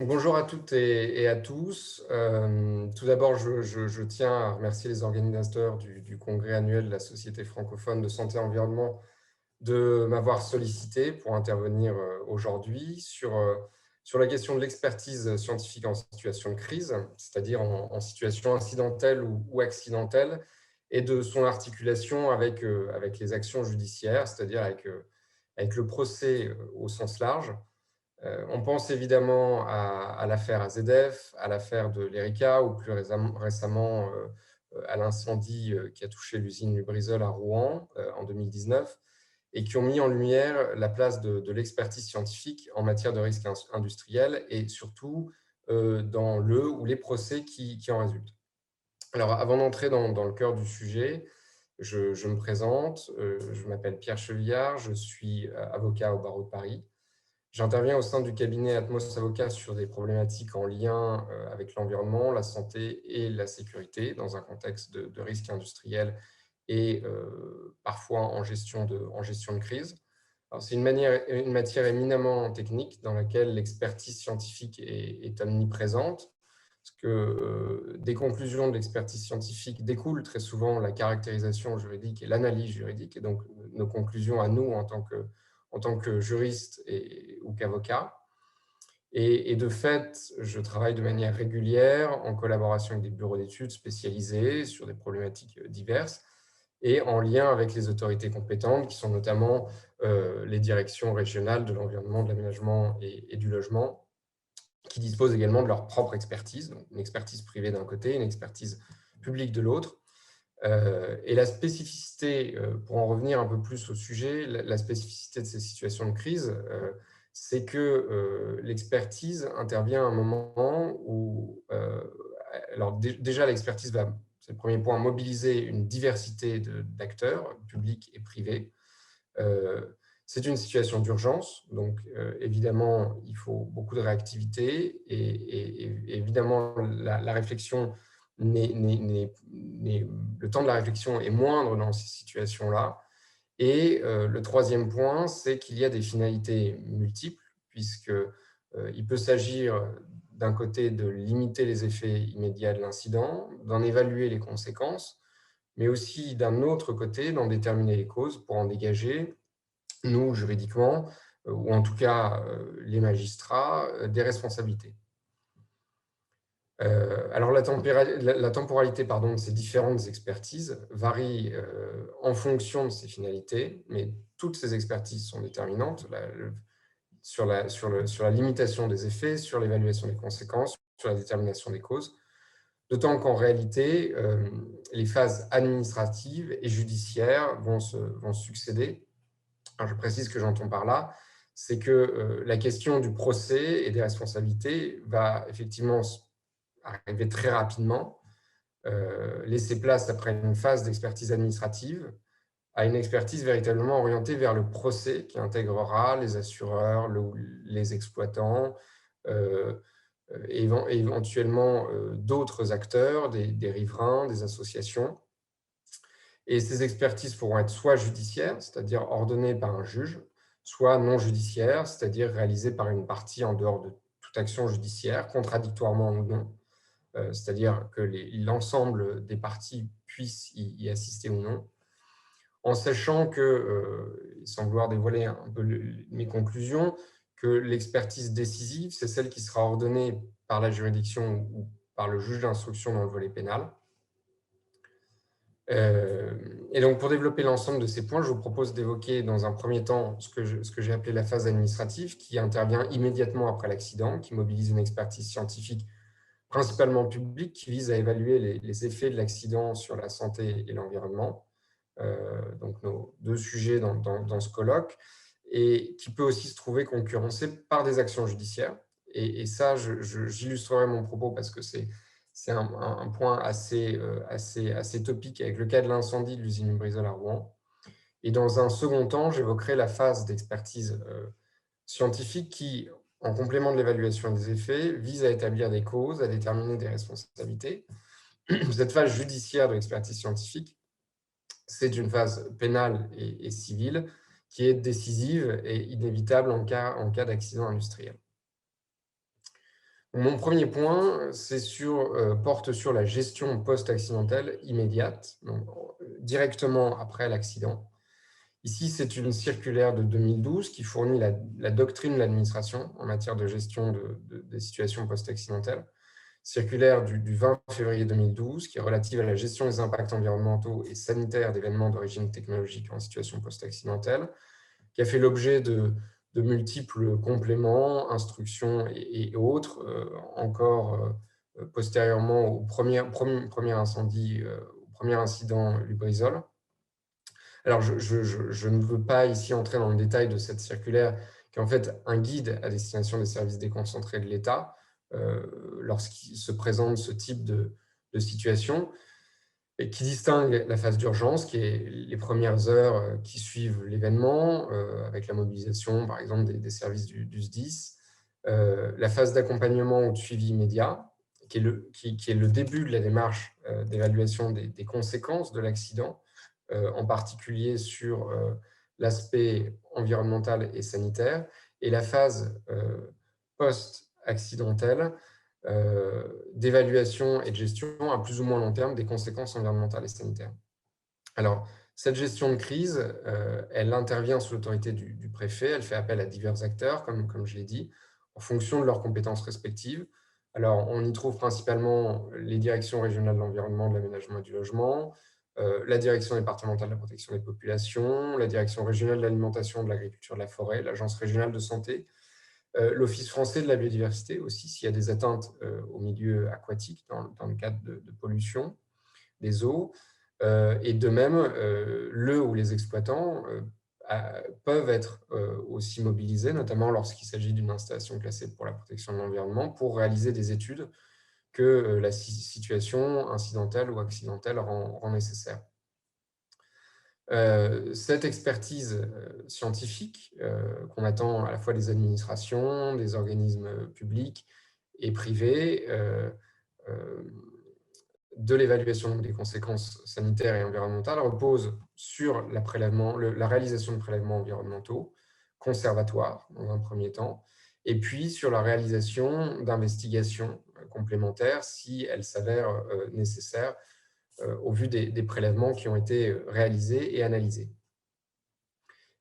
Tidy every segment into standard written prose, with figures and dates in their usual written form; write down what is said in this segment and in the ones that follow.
Bonjour à toutes et à tous. Tout d'abord, je tiens à remercier les organisateurs du congrès annuel de la Société francophone de santé et environnement de m'avoir sollicité pour intervenir aujourd'hui sur la question de l'expertise scientifique en situation de crise, c'est-à-dire en situation incidentelle ou accidentelle, et de son articulation avec les actions judiciaires, c'est-à-dire avec le procès au sens large. On pense évidemment à l'affaire AZF, à l'affaire de l'Erika ou plus récemment à l'incendie qui a touché l'usine Lubrizol à Rouen en 2019 et qui ont mis en lumière la place de l'expertise scientifique en matière de risques industriels et surtout dans le ou les procès qui en résultent. Alors, avant d'entrer dans le cœur du sujet, je me présente, je m'appelle Pierre Chevillard, je suis avocat au barreau de Paris. J'interviens au sein du cabinet Atmos Avocat sur des problématiques en lien avec l'environnement, la santé et la sécurité dans un contexte de risque industriel et parfois en gestion de crise. C'est une matière éminemment technique dans laquelle l'expertise scientifique est omniprésente, parce que des conclusions de l'expertise scientifique découlent très souvent la caractérisation juridique et l'analyse juridique, et donc nos conclusions à nous en tant que juriste ou qu'avocat. Et de fait, je travaille de manière régulière en collaboration avec des bureaux d'études spécialisés sur des problématiques diverses et en lien avec les autorités compétentes, qui sont notamment les directions régionales de l'environnement, de l'aménagement et du logement, qui disposent également de leur propre expertise, donc une expertise privée d'un côté, une expertise publique de l'autre. Et la spécificité, pour en revenir un peu plus au sujet, la spécificité de ces situations de crise, c'est que l'expertise intervient à un moment où, alors déjà l'expertise va, c'est le premier point, mobiliser une diversité d'acteurs, publics et privés. C'est une situation d'urgence, donc évidemment, il faut beaucoup de réactivité et évidemment, la réflexion le temps de la réflexion est moindre dans ces situations-là. Et le troisième point, c'est qu'il y a des finalités multiples, puisque il peut s'agir d'un côté de limiter les effets immédiats de l'incident, d'en évaluer les conséquences, mais aussi d'un autre côté, d'en déterminer les causes pour en dégager, nous, juridiquement, ou en tout cas les magistrats, des responsabilités. Alors la temporalité de ces différentes expertises varie en fonction de ces finalités, mais toutes ces expertises sont déterminantes sur la limitation des effets, sur l'évaluation des conséquences, sur la détermination des causes, d'autant qu'en réalité, les phases administratives et judiciaires vont succéder. Alors, je précise ce que j'entends par là, c'est que la question du procès et des responsabilités va effectivement arriver très rapidement, laisser place après une phase d'expertise administrative à une expertise véritablement orientée vers le procès qui intégrera les assureurs, les exploitants, euh, et éventuellement d'autres acteurs, des riverains, des associations. Et ces expertises pourront être soit judiciaires, c'est-à-dire ordonnées par un juge, soit non judiciaires, c'est-à-dire réalisées par une partie en dehors de toute action judiciaire, contradictoirement ou non, c'est-à-dire que l'ensemble des parties puissent y assister ou non, en sachant que, sans vouloir dévoiler un peu mes conclusions, que l'expertise décisive, c'est celle qui sera ordonnée par la juridiction ou par le juge d'instruction dans le volet pénal. Et donc, pour développer l'ensemble de ces points, je vous propose d'évoquer dans un premier temps ce que j'ai appelé la phase administrative, qui intervient immédiatement après l'accident, qui mobilise une expertise scientifique principalement publique, qui vise à évaluer les effets de l'accident sur la santé et l'environnement. Donc, nos deux sujets dans ce colloque, et qui peut aussi se trouver concurrencé par des actions judiciaires. Et ça, j'illustrerai mon propos parce que c'est un point assez topique avec le cas de l'incendie de l'usine Lubrizol à Rouen. Et dans un second temps, j'évoquerai la phase d'expertise scientifique qui, en complément de l'évaluation des effets, vise à établir des causes, à déterminer des responsabilités. Cette phase judiciaire de l'expertise scientifique, c'est une phase pénale et civile qui est décisive et inévitable en cas d'accident industriel. Mon premier point, porte sur la gestion post-accidentelle immédiate, donc directement après l'accident. Ici, c'est une circulaire de 2012 qui fournit la doctrine de l'administration en matière de gestion des situations post-accidentelles. Circulaire du 20 février 2012 qui est relative à la gestion des impacts environnementaux et sanitaires d'événements d'origine technologique en situation post-accidentelle, qui a fait l'objet de multiples compléments, instructions et autres, encore postérieurement au premier incendie, au premier incident Lubrizol. Alors, je ne veux pas ici entrer dans le détail de cette circulaire, qui est en fait un guide à destination des services déconcentrés de l'État, lorsqu'il se présente ce type de situation, et qui distingue la phase d'urgence, qui est les premières heures qui suivent l'événement, avec la mobilisation, par exemple, des services du SDIS, la phase d'accompagnement ou de suivi immédiat, qui est le début de la démarche d'évaluation des conséquences de l'accident, en particulier sur l'aspect environnemental et sanitaire, et la phase post-accidentelle, d'évaluation et de gestion à plus ou moins long terme des conséquences environnementales et sanitaires. Alors, cette gestion de crise, elle intervient sous l'autorité du préfet, elle fait appel à divers acteurs, comme je l'ai dit, en fonction de leurs compétences respectives. Alors, on y trouve principalement les directions régionales de l'environnement, de l'aménagement et du logement, la direction départementale de la protection des populations, la direction régionale de l'alimentation, de l'agriculture, de la forêt, l'agence régionale de santé, l'Office français de la biodiversité aussi, s'il y a des atteintes au milieu aquatique dans le cadre de pollution des eaux. Et de même, le ou les exploitants peuvent être aussi mobilisés, notamment lorsqu'il s'agit d'une installation classée pour la protection de l'environnement, pour réaliser des études que la situation incidentelle ou accidentelle rend nécessaire. Cette expertise scientifique qu'on attend à la fois des administrations, des organismes publics et privés, de l'évaluation des conséquences sanitaires et environnementales repose sur la réalisation de prélèvements environnementaux conservatoires dans un premier temps, et puis sur la réalisation d'investigations complémentaires si elles s'avèrent nécessaires au vu des prélèvements qui ont été réalisés et analysés.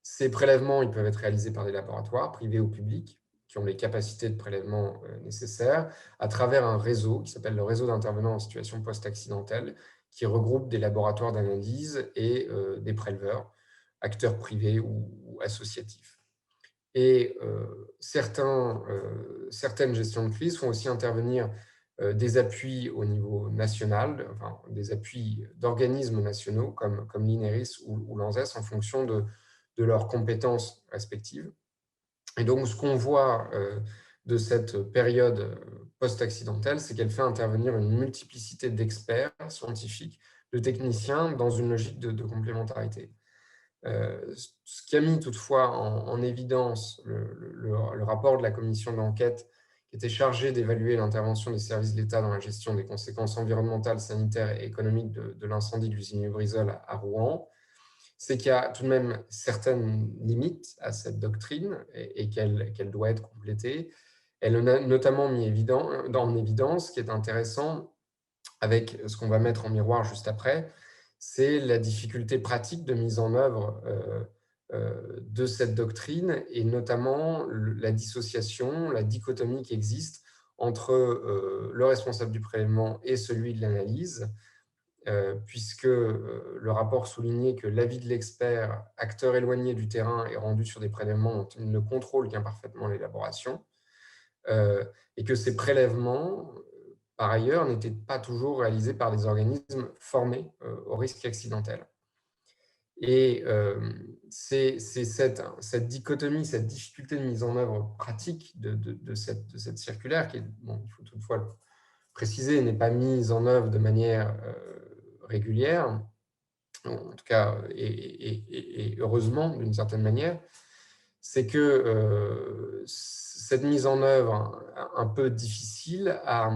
Ces prélèvements, ils peuvent être réalisés par des laboratoires privés ou publics qui ont les capacités de prélèvement nécessaires à travers un réseau qui s'appelle le réseau d'intervenants en situation post-accidentelle, qui regroupe des laboratoires d'analyse et des préleveurs, acteurs privés ou associatifs. Et certaines gestions de crise font aussi intervenir des appuis au niveau national, enfin, des appuis d'organismes nationaux comme l'INERIS ou l'ANSES en fonction de leurs compétences respectives. Et donc, ce qu'on voit de cette période post-accidentelle, c'est qu'elle fait intervenir une multiplicité d'experts scientifiques, de techniciens, dans une logique de complémentarité. Ce qui a mis toutefois en évidence le rapport de la commission d'enquête qui était chargée d'évaluer l'intervention des services de l'État dans la gestion des conséquences environnementales, sanitaires et économiques de l'incendie de l'usine Lubrizol à Rouen, c'est qu'il y a tout de même certaines limites à cette doctrine et qu'elle doit être complétée. Elle a notamment mis en évidence, ce qui est intéressant avec ce qu'on va mettre en miroir juste après, c'est la difficulté pratique de mise en œuvre de cette doctrine et notamment la dissociation, la dichotomie qui existe entre le responsable du prélèvement et celui de l'analyse, puisque le rapport soulignait que l'avis de l'expert, acteur éloigné du terrain, est rendu sur des prélèvements dont il ne contrôle qu'imparfaitement l'élaboration, et que ces prélèvements, par ailleurs, n'étaient pas toujours réalisés par des organismes formés au risque accidentel. Et c'est cette dichotomie, cette difficulté de mise en œuvre pratique de cette circulaire, qui est, bon, il faut toutefois le préciser, n'est pas mise en œuvre de manière régulière, en tout cas, et heureusement d'une certaine manière, c'est que cette mise en œuvre un peu difficile a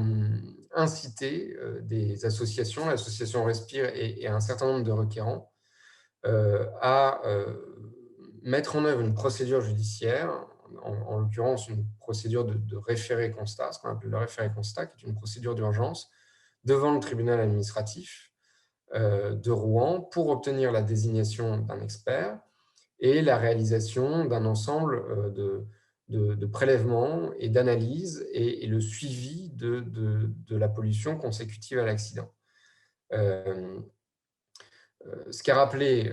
incité des associations, l'association Respire et un certain nombre de requérants, à mettre en œuvre une procédure judiciaire en l'occurrence une procédure de référé constat, ce qu'on appelle le référé constat, qui est une procédure d'urgence devant le tribunal administratif de Rouen pour obtenir la désignation d'un expert et la réalisation d'un ensemble de prélèvements et d'analyses et le suivi de la pollution consécutive à l'accident. Ce qu'a rappelé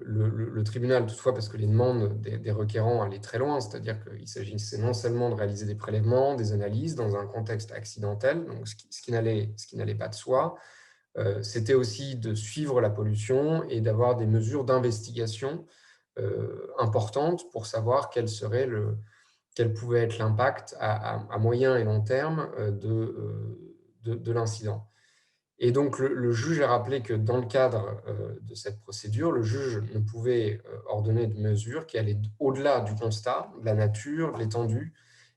le tribunal toutefois, parce que les demandes des requérants allaient très loin, c'est-à-dire qu'il s'agissait non seulement de réaliser des prélèvements, des analyses dans un contexte accidentel, donc ce qui n'allait pas de soi, c'était aussi de suivre la pollution et d'avoir des mesures d'investigation importantes pour savoir quel pouvait être l'impact à moyen et long terme de l'incident. Et donc, le juge a rappelé que dans le cadre de cette procédure, le juge ne pouvait ordonner de mesures qui allaient au-delà du constat, de la nature, de l'étendue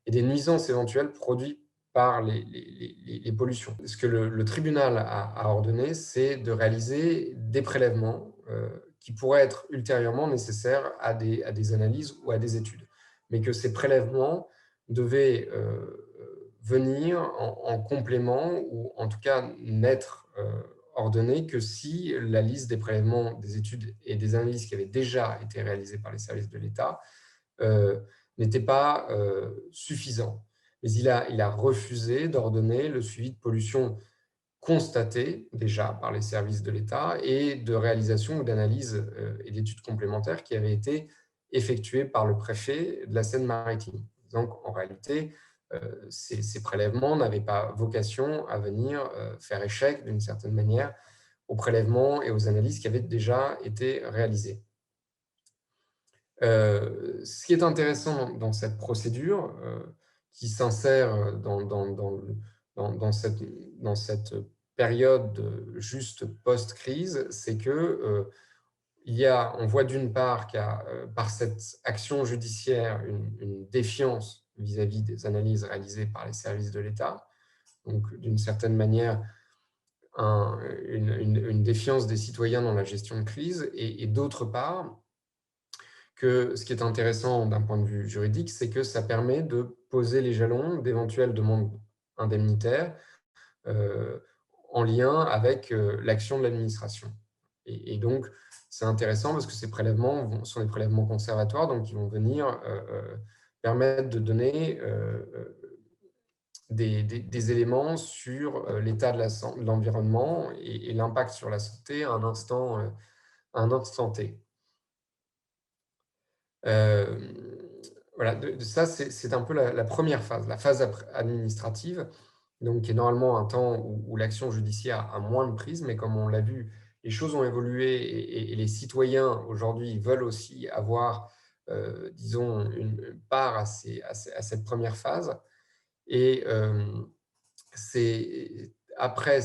et des nuisances éventuelles produites par les pollutions. Ce que le tribunal a ordonné, c'est de réaliser des prélèvements qui pourraient être ultérieurement nécessaires à des analyses ou à des études, mais que ces prélèvements devaient venir en complément ou en tout cas n'être ordonné que si la liste des prélèvements, des études et des analyses qui avaient déjà été réalisées par les services de l'État n'était pas suffisant. Mais il a refusé d'ordonner le suivi de pollution constatée déjà par les services de l'État et de réalisation ou d'analyses et d'études complémentaires qui avaient été effectuées par le préfet de la Seine-Maritime. Donc, en réalité, ces prélèvements n'avaient pas vocation à venir faire échec, d'une certaine manière, aux prélèvements et aux analyses qui avaient déjà été réalisées. Ce qui est intéressant dans cette procédure, qui s'insère dans cette période juste post-crise, c'est que on voit d'une part qu'il y a, par cette action judiciaire, une défiance vis-à-vis des analyses réalisées par les services de l'État, donc d'une certaine manière une défiance des citoyens dans la gestion de crise, et d'autre part, que ce qui est intéressant d'un point de vue juridique, c'est que ça permet de poser les jalons d'éventuelles demandes indemnitaires en lien avec l'action de l'administration. Et donc, c'est intéressant parce que ces prélèvements sont des prélèvements conservatoires, donc ils vont venir permettre de donner des éléments sur l'état de l'environnement et l'impact sur la santé à un instant T. Voilà, ça, c'est un peu la première phase, la phase administrative, donc qui est normalement un temps où l'action judiciaire a moins de prise, mais comme on l'a vu, les choses ont évolué et les citoyens aujourd'hui veulent aussi avoir, disons, une part à cette première phase. Et après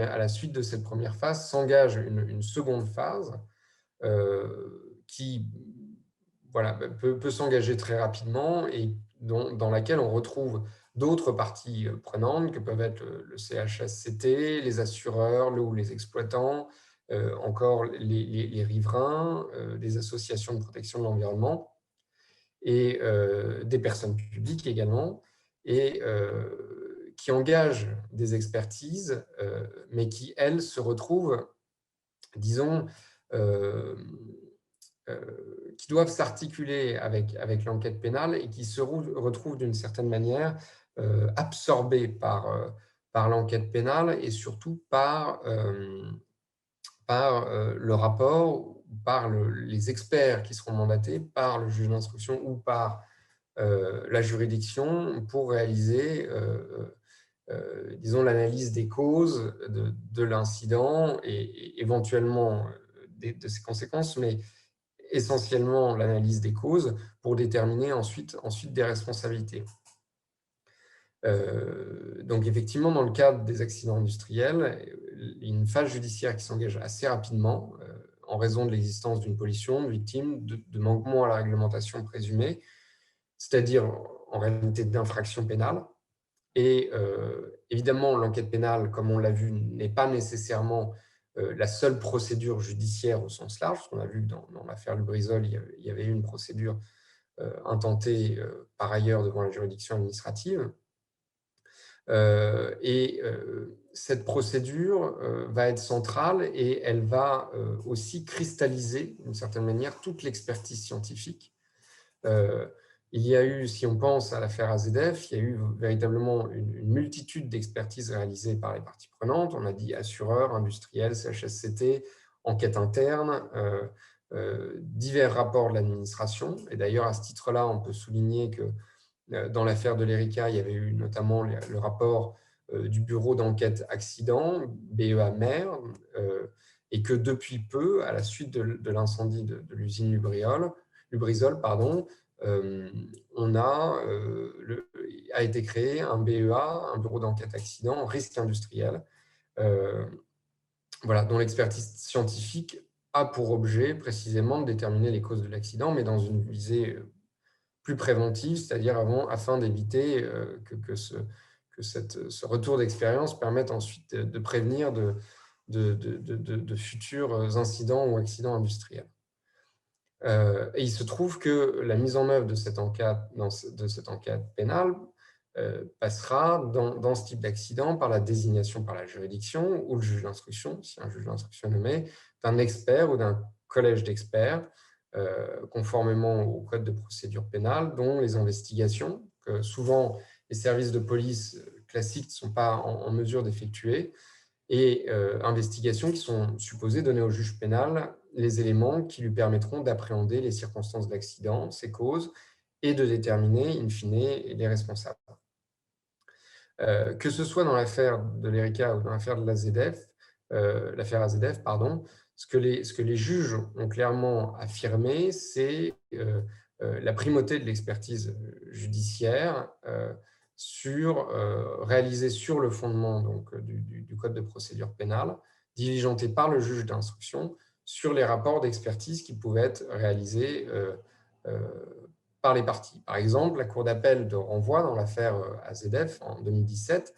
à la suite de cette première phase, s'engage une seconde phase qui voilà, peut s'engager très rapidement et dans laquelle on retrouve d'autres parties prenantes que peuvent être le CHSCT, les assureurs ou les exploitants, encore les riverains, des associations de protection de l'environnement et des personnes publiques également, et qui engagent des expertises, mais qui, elles, se retrouvent, disons, qui doivent s'articuler avec l'enquête pénale et qui se retrouvent d'une certaine manière absorbés par l'enquête pénale et surtout par le rapport, par les experts qui seront mandatés par le juge d'instruction ou par la juridiction pour réaliser, disons, l'analyse des causes de l'incident et éventuellement de ses conséquences, mais essentiellement l'analyse des causes pour déterminer ensuite des responsabilités. Donc effectivement, dans le cadre des accidents industriels, il y a une phase judiciaire qui s'engage assez rapidement en raison de l'existence d'une pollution, de victimes, de manquements à la réglementation présumée, c'est-à-dire en réalité d'infractions pénales. Et évidemment, l'enquête pénale, comme on l'a vu, n'est pas nécessairement la seule procédure judiciaire au sens large, parce qu'on a vu que dans l'affaire Lubrizol, il y avait eu une procédure intentée par ailleurs devant la juridiction administrative. Cette procédure va être centrale et elle va aussi cristalliser, d'une certaine manière, toute l'expertise scientifique. Il y a eu, si on pense à l'affaire AZF, il y a eu véritablement une multitude d'expertises réalisées par les parties prenantes. On a dit assureurs, industriels, CHSCT, enquête interne, divers rapports de l'administration. Et d'ailleurs, à ce titre-là, on peut souligner que dans l'affaire de l'Erika, il y avait eu notamment le rapport du bureau d'enquête accident, BEA Mer, et que depuis peu, à la suite de l'incendie de l'usine Lubrizol, a été créé un BEA, un bureau d'enquête accident, risque industriel, dont l'expertise scientifique a pour objet précisément de déterminer les causes de l'accident, mais dans une visée plus préventive, c'est-à-dire afin d'éviter que ce retour d'expérience permette ensuite de prévenir de futurs incidents ou accidents industriels. Et il se trouve que la mise en œuvre de cette enquête pénale passera dans ce type d'accident par la désignation par la juridiction ou le juge d'instruction, si un juge d'instruction est nommé, d'un expert ou d'un collège d'experts, conformément au code de procédure pénale, dont les investigations, que souvent les services de police classiques ne sont pas en mesure d'effectuer, et investigations qui sont supposées donner au juge pénal les éléments qui lui permettront d'appréhender les circonstances de l'accident, ses causes, et de déterminer, in fine, les responsables. Que ce soit dans l'affaire de l'Erika ou dans l'affaire de l'affaire AZF, ce que les juges ont clairement affirmé, c'est la primauté de l'expertise judiciaire réalisée sur le fondement du Code de procédure pénale, diligentée par le juge d'instruction sur les rapports d'expertise qui pouvaient être réalisés par les parties. Par exemple, la Cour d'appel de renvoi dans l'affaire AZF en 2017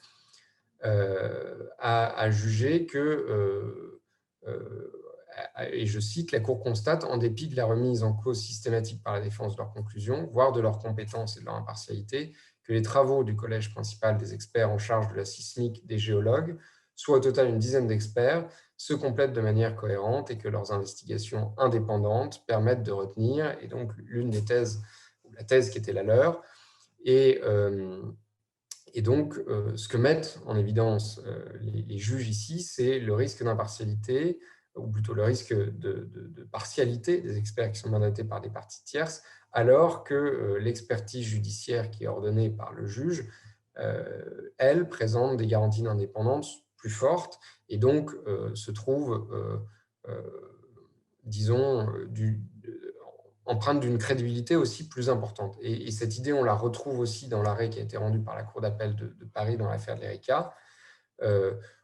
a jugé que, et je cite, la Cour constate, en dépit de la remise en cause systématique par la défense de leurs conclusions, voire de leurs compétences et de leur impartialité, que les travaux du collège principal des experts en charge de la sismique des géologues, soit au total une dizaine d'experts, se complètent de manière cohérente et que leurs investigations indépendantes permettent de retenir, et donc l'une des thèses, la thèse qui était la leur, et donc, ce que mettent en évidence les juges ici, c'est le risque d'impartialité, ou plutôt le risque de partialité des experts qui sont mandatés par des parties tierces, alors que l'expertise judiciaire qui est ordonnée par le juge, elle, présente des garanties d'indépendance plus fortes, et donc se trouve, disons, empreinte d'une crédibilité aussi plus importante. Et cette idée, on la retrouve aussi dans l'arrêt qui a été rendu par la Cour d'appel de Paris dans l'affaire de l'Erika,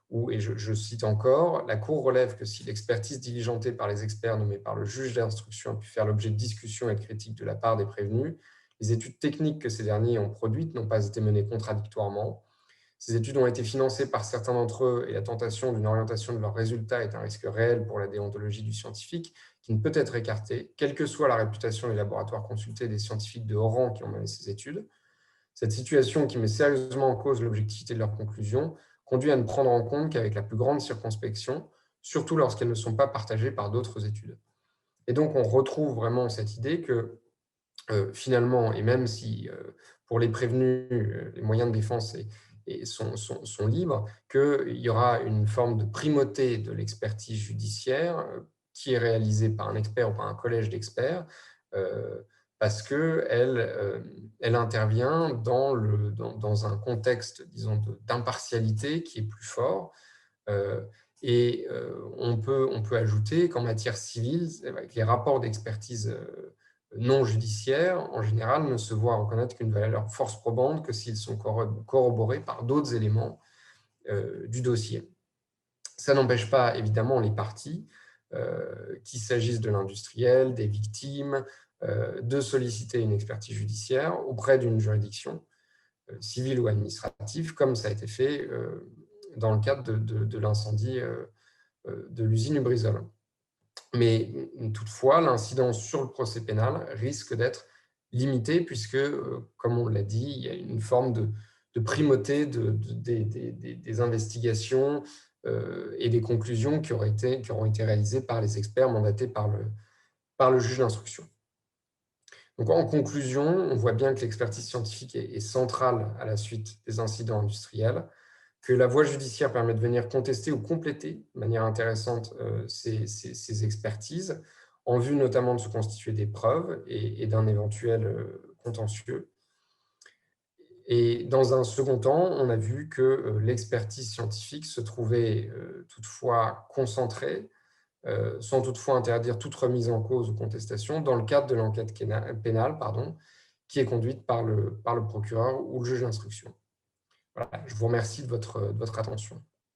où, et je cite encore, la Cour relève que si l'expertise diligentée par les experts nommés par le juge d'instruction a pu faire l'objet de discussions et de critiques de la part des prévenus, les études techniques que ces derniers ont produites n'ont pas été menées contradictoirement. Ces études ont été financées par certains d'entre eux et la tentation d'une orientation de leurs résultats est un risque réel pour la déontologie du scientifique qui ne peut être écarté, quelle que soit la réputation des laboratoires consultés et des scientifiques de haut rang qui ont mené ces études. Cette situation qui met sérieusement en cause l'objectivité de leurs conclusions conduit à ne prendre en compte qu'avec la plus grande circonspection, surtout lorsqu'elles ne sont pas partagées par d'autres études. Et donc, on retrouve vraiment cette idée que finalement, et même si pour les prévenus, les moyens de défense sont libres, qu'il y aura une forme de primauté de l'expertise judiciaire qui est réalisée par un expert ou par un collège d'experts, parce qu'elle intervient dans un contexte, disons, d'impartialité qui est plus fort. On peut ajouter qu'en matière civile, avec les rapports d'expertise non judiciaires, en général, ne se voient reconnaître qu'une valeur force probante que s'ils sont corroborés par d'autres éléments du dossier. Ça n'empêche pas, évidemment, les parties, qu'il s'agisse de l'industriel, des victimes, de solliciter une expertise judiciaire auprès d'une juridiction civile ou administrative, comme ça a été fait dans le cadre de l'incendie de l'usine Lubrizol. Mais toutefois, l'incidence sur le procès pénal risque d'être limitée, puisque, comme on l'a dit, il y a une forme de primauté des investigations et des conclusions qui auront été réalisées par les experts mandatés par le juge d'instruction. Donc, en conclusion, on voit bien que l'expertise scientifique est centrale à la suite des incidents industriels, que la voie judiciaire permet de venir contester ou compléter de manière intéressante ces expertises, en vue notamment de se constituer des preuves et d'un éventuel contentieux. Et dans un second temps, on a vu que l'expertise scientifique se trouvait toutefois concentrée, sans toutefois interdire toute remise en cause ou contestation, dans le cadre de l'enquête pénale, qui est conduite par le procureur ou le juge d'instruction. Voilà, je vous remercie de votre attention.